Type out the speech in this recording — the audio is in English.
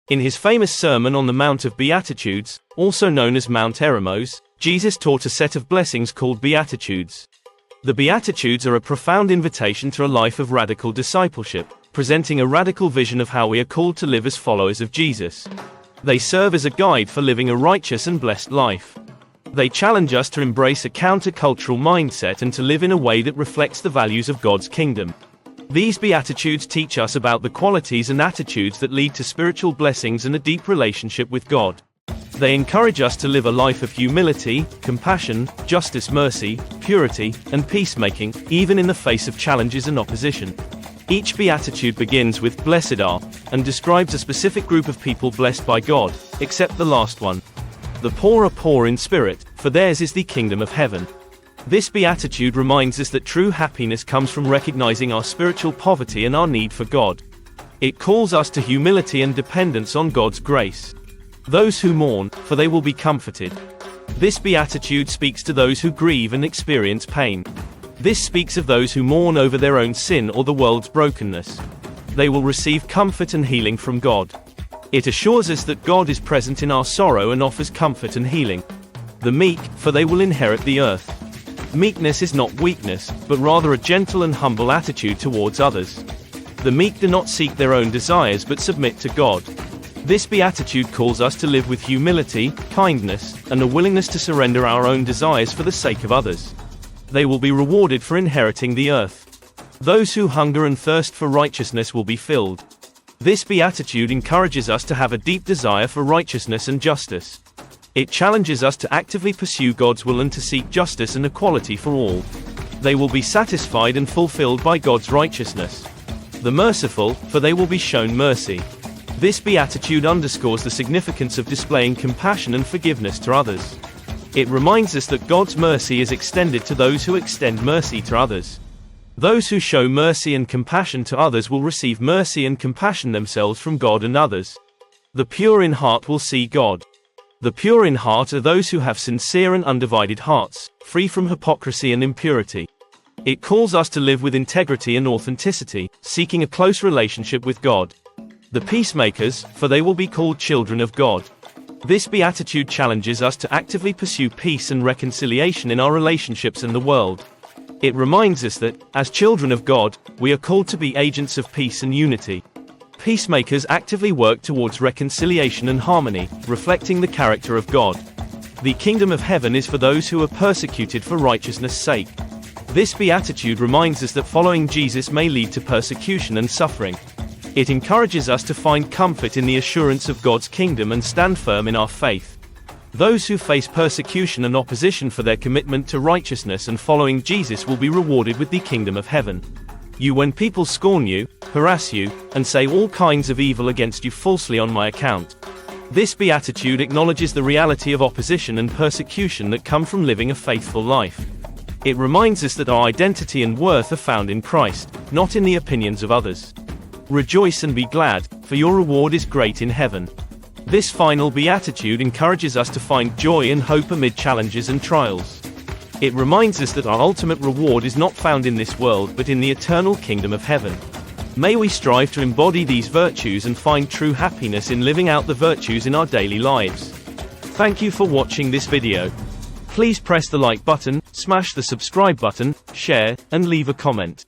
In his famous Sermon on the Mount of Beatitudes, also known as Mount Eremos, Jesus taught a set of blessings called Beatitudes. The Beatitudes are a profound invitation to a life of radical discipleship, presenting a radical vision of how we are called to live as followers of Jesus. They serve as a guide for living a righteous and blessed life. They challenge us to embrace a counter-cultural mindset and to live in a way that reflects the values of God's kingdom. These Beatitudes teach us about the qualities and attitudes that lead to spiritual blessings and a deep relationship with God. They encourage us to live a life of humility, compassion, justice, mercy, purity, and peacemaking, even in the face of challenges and opposition. Each Beatitude begins with "Blessed are," and describes a specific group of people blessed by God, except the last one. The poor are poor in spirit, for theirs is the kingdom of heaven. This Beatitude reminds us that true happiness comes from recognizing our spiritual poverty and our need for God. It calls us to humility and dependence on God's grace. Those who mourn, for they will be comforted. This Beatitude speaks to those who grieve and experience pain. This speaks of those who mourn over their own sin or the world's brokenness. They will receive comfort and healing from God. It assures us that God is present in our sorrow and offers comfort and healing. The meek, for they will inherit the earth. Meekness is not weakness, but rather a gentle and humble attitude towards others. The meek do not seek their own desires but submit to God. This Beatitude calls us to live with humility, kindness, and a willingness to surrender our own desires for the sake of others. They will be rewarded for inheriting the earth. Those who hunger and thirst for righteousness will be filled. This Beatitude encourages us to have a deep desire for righteousness and justice. It challenges us to actively pursue God's will and to seek justice and equality for all. They will be satisfied and fulfilled by God's righteousness. The merciful, for they will be shown mercy. This Beatitude underscores the significance of displaying compassion and forgiveness to others. It reminds us that God's mercy is extended to those who extend mercy to others. Those who show mercy and compassion to others will receive mercy and compassion themselves from God and others. The pure in heart will see God. The pure in heart are those who have sincere and undivided hearts, free from hypocrisy and impurity. It calls us to live with integrity and authenticity, seeking a close relationship with God. The peacemakers, for they will be called children of God. This Beatitude challenges us to actively pursue peace and reconciliation in our relationships and the world. It reminds us that, as children of God, we are called to be agents of peace and unity. Peacemakers actively work towards reconciliation and harmony, reflecting the character of God. The kingdom of heaven is for those who are persecuted for righteousness' sake. This Beatitude reminds us that following Jesus may lead to persecution and suffering. It encourages us to find comfort in the assurance of God's kingdom and stand firm in our faith. Those who face persecution and opposition for their commitment to righteousness and following Jesus will be rewarded with the kingdom of heaven. When people scorn you, harass you, and say all kinds of evil against you falsely on my account. This Beatitude acknowledges the reality of opposition and persecution that come from living a faithful life. It reminds us that our identity and worth are found in Christ, not in the opinions of others. Rejoice and be glad, for your reward is great in heaven. This final Beatitude encourages us to find joy and hope amid challenges and trials. It reminds us that our ultimate reward is not found in this world but in the eternal kingdom of heaven. May we strive to embody these virtues and find true happiness in living out the virtues in our daily lives. Thank you for watching this video. Please press the like button, smash the subscribe button, share, and leave a comment.